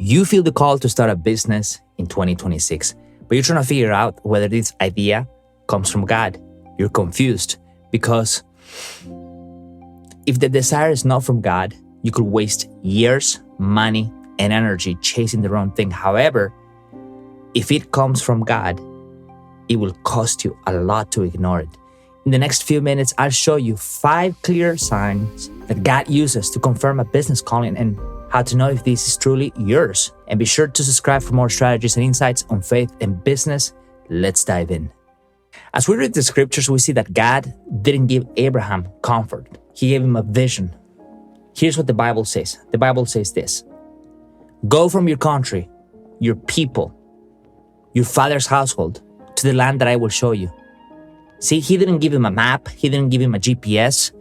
You feel the call to start a business in 2026, but you're trying to figure out whether this idea comes from God. You're confused because if the desire is not from God, you could waste years, money, and energy chasing the wrong thing. However, if it comes from God, it will cost you a lot to ignore it. In the next few minutes, I'll show you 5 clear signs that God uses to confirm a business calling and how to know if this is truly yours. And be sure to subscribe for more strategies and insights on faith and business. Let's dive in. As we read the scriptures, we see that God didn't give Abraham comfort. He gave him a vision. Here's what the Bible says. The Bible says this: go from your country, your people, your father's household, to the land that I will show you. See, he didn't give him a map. He didn't give him a GPS.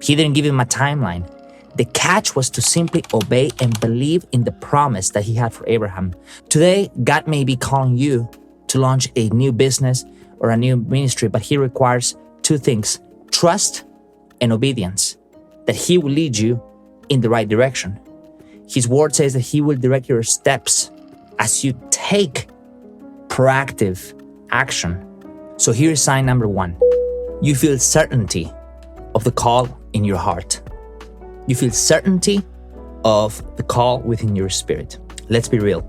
He didn't give him a timeline. The catch was to simply obey and believe in the promise that he had for Abraham. Today, God may be calling you to launch a new business or a new ministry, but he requires 2 things: trust and obedience, that he will lead you in the right direction. His word says that he will direct your steps as you take proactive action. So here is sign number 1. You feel certainty of the call in your heart. You feel certainty of the call within your spirit. Let's be real.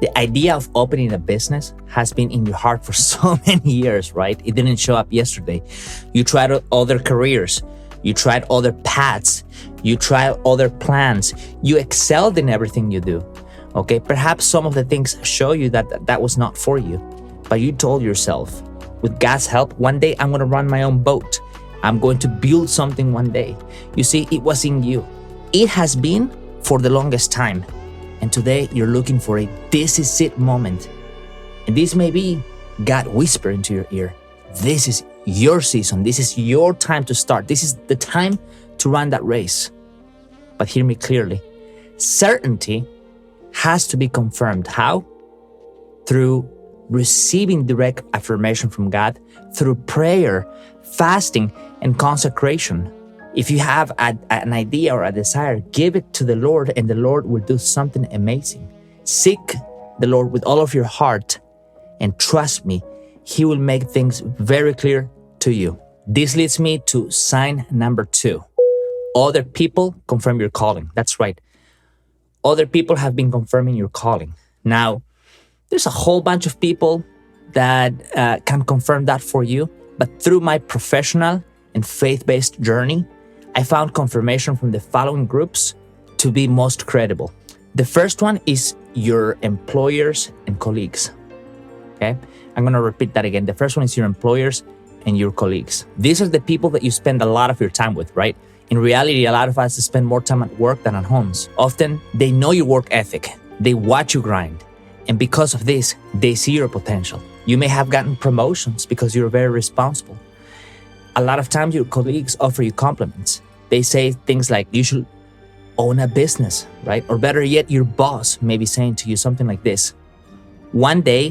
The idea of opening a business has been in your heart for so many years, right? It didn't show up yesterday. You tried other careers. You tried other paths. You tried other plans. You excelled in everything you do. Okay, perhaps some of the things show you that was not for you, but you told yourself, with God's help, one day I'm going to run my own boat. I'm going to build something one day. You see, it was in you. It has been for the longest time. And today you're looking for a this is it moment. And this may be God whisper into your ear. This is your season. This is your time to start. This is the time to run that race. But hear me clearly. Certainty has to be confirmed. How? Through receiving direct affirmation from God, through prayer, fasting, and consecration. If you have an idea or a desire, give it to the Lord and the Lord will do something amazing. Seek the Lord with all of your heart and trust me, He will make things very clear to you. This leads me to sign number 2. Other people confirm your calling. That's right. Other people have been confirming your calling. Now, there's a whole bunch of people that can confirm that for you. But through my professional and faith-based journey, I found confirmation from the following groups to be most credible. The first one is your employers and colleagues. Okay? I'm going to repeat that again. The first one is your employers and your colleagues. These are the people that you spend a lot of your time with, right? In reality, a lot of us spend more time at work than at homes. Often, they know your work ethic. They watch you grind. And because of this, they see your potential. You may have gotten promotions because you're very responsible. A lot of times, your colleagues offer you compliments. They say things like, you should own a business, right? Or better yet, your boss may be saying to you something like this: one day,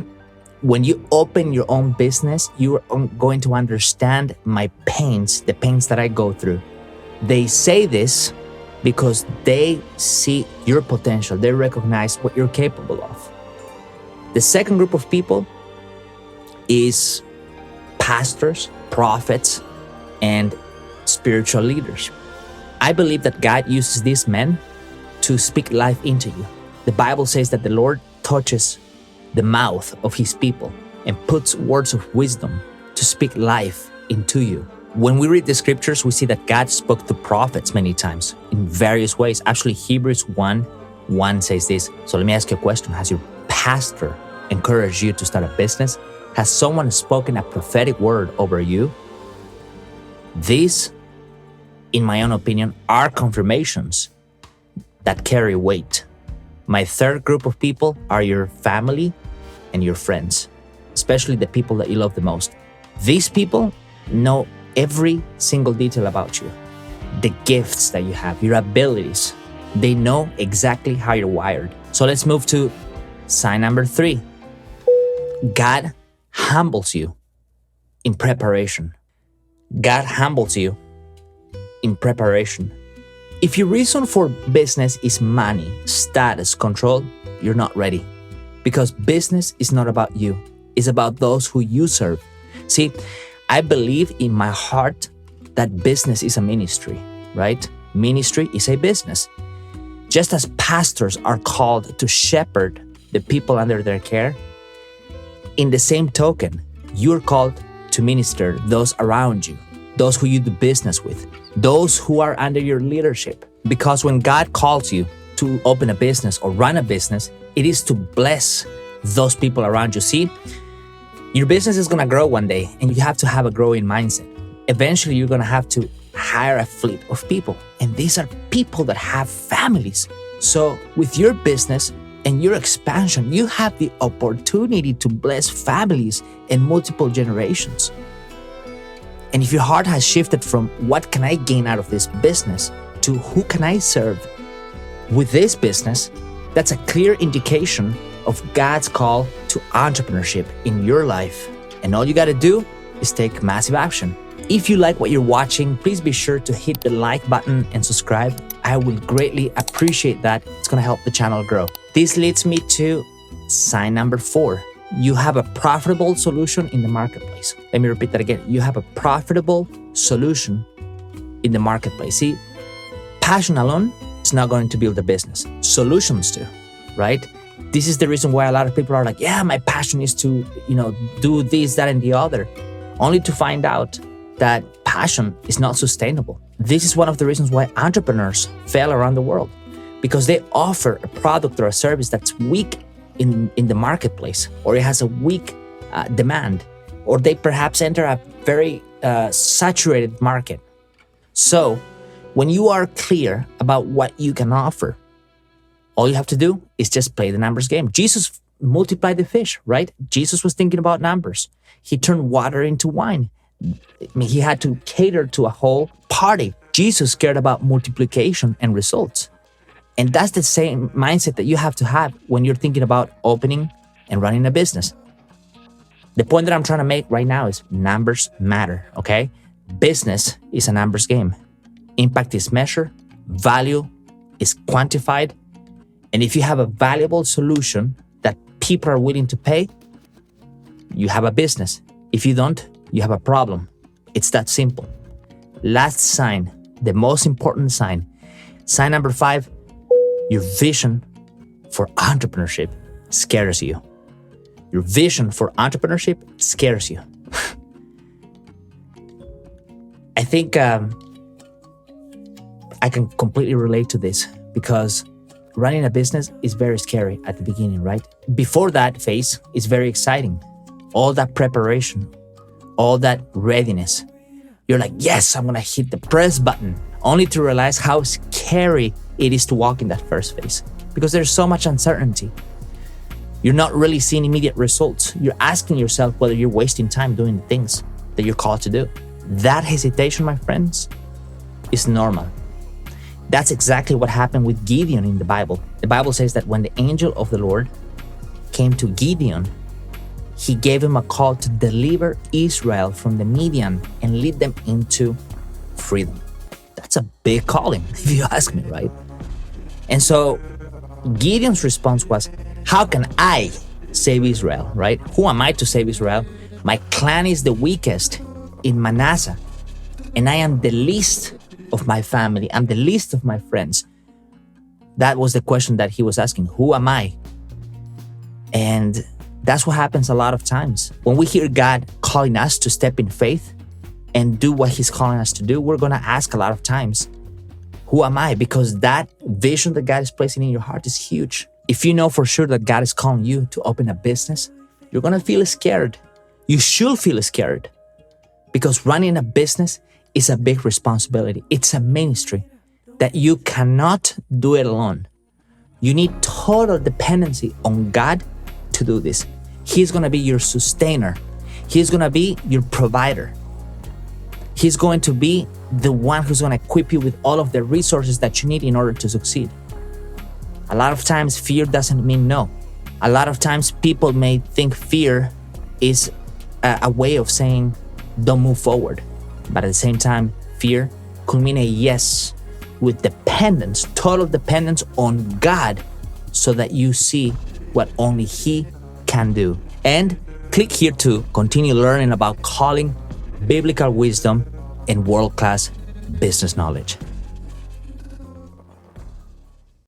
when you open your own business, you are going to understand my pains, the pains that I go through. They say this because they see your potential. They recognize what you're capable of. The second group of people is pastors, prophets, and spiritual leaders. I believe that God uses these men to speak life into you. The Bible says that the Lord touches the mouth of His people and puts words of wisdom to speak life into you. When we read the scriptures, we see that God spoke to prophets many times in various ways. Actually, Hebrews 1:1 says this. So let me ask you a question. Has your pastor encouraged you to start a business? Has someone spoken a prophetic word over you? These, in my own opinion, are confirmations that carry weight. My third group of people are your family and your friends, especially the people that you love the most. These people know every single detail about you, the gifts that you have, your abilities. They know exactly how you're wired. So let's move to sign number 3. God humbles you in preparation. God humbles you in preparation. If your reason for business is money, status, control, you're not ready. Because business is not about you. It's about those who you serve. See, I believe in my heart that business is a ministry, right? Ministry is a business. Just as pastors are called to shepherd the people under their care, in the same token, you're called to minister those around you, those who you do business with, those who are under your leadership. Because when God calls you to open a business or run a business, it is to bless those people around you. See, your business is going to grow one day and you have to have a growing mindset. Eventually, you're going to have to hire a fleet of people. And these are people that have families. So with your business and your expansion, you have the opportunity to bless families and multiple generations. And if your heart has shifted from what can I gain out of this business to who can I serve with this business, that's a clear indication of God's call to entrepreneurship in your life. And all you got to do is take massive action. If you like what you're watching, please be sure to hit the like button and subscribe. I will greatly appreciate that. It's going to help the channel grow. This leads me to sign number 4. You have a profitable solution in the marketplace. Let me repeat that again. You have a profitable solution in the marketplace. See, passion alone is not going to build a business. Solutions do, right? This is the reason why a lot of people are like, yeah, my passion is to, do this, that, and the other, only to find out that passion is not sustainable. This is one of the reasons why entrepreneurs fail around the world, because they offer a product or a service that's weak in the marketplace, or it has a weak demand, or they perhaps enter a very saturated market. So when you are clear about what you can offer, all you have to do is just play the numbers game. Jesus multiplied the fish, right? Jesus was thinking about numbers. He turned water into wine. He had to cater to a whole party. Jesus cared about multiplication and results. And that's the same mindset that you have to have when you're thinking about opening and running a business. The point that I'm trying to make right now is numbers matter, okay? Business is a numbers game. Impact is measured, value is quantified. And if you have a valuable solution that people are willing to pay, you have a business. If you don't, you have a problem. It's that simple. Last sign, the most important sign. Sign number 5, your vision for entrepreneurship scares you. Your vision for entrepreneurship scares you. I think I can completely relate to this because running a business is very scary at the beginning, right? Before that phase, it's very exciting. All that preparation, all that readiness. You're like, yes, I'm gonna hit the press button, only to realize how scary it is to walk in that first phase because there's so much uncertainty. You're not really seeing immediate results. You're asking yourself whether you're wasting time doing the things that you're called to do. That hesitation, my friends, is normal. That's exactly what happened with Gideon in the Bible. The Bible says that when the angel of the Lord came to Gideon, he gave him a call to deliver Israel from the Midian and lead them into freedom. That's a big calling, if you ask me, right? And so Gideon's response was, how can I save Israel, right? Who am I to save Israel? My clan is the weakest in Manasseh, and I am the least of my family. I'm the least of my friends. That was the question that he was asking. Who am I? And that's what happens a lot of times. When we hear God calling us to step in faith and do what he's calling us to do, we're going to ask a lot of times, who am I? Because that vision that God is placing in your heart is huge. If you know for sure that God is calling you to open a business, you're going to feel scared. You should feel scared because running a business is a big responsibility. It's a ministry that you cannot do it alone. You need total dependency on God to do this. He's going to be your sustainer. He's going to be your provider. He's going to be the one who's going to equip you with all of the resources that you need in order to succeed. A lot of times, fear doesn't mean no. A lot of times, people may think fear is a way of saying, don't move forward. But at the same time, fear could mean a yes with dependence dependence, total dependence on God, so that you see what only He can do. And click here to continue learning about calling, biblical wisdom, and world-class business knowledge.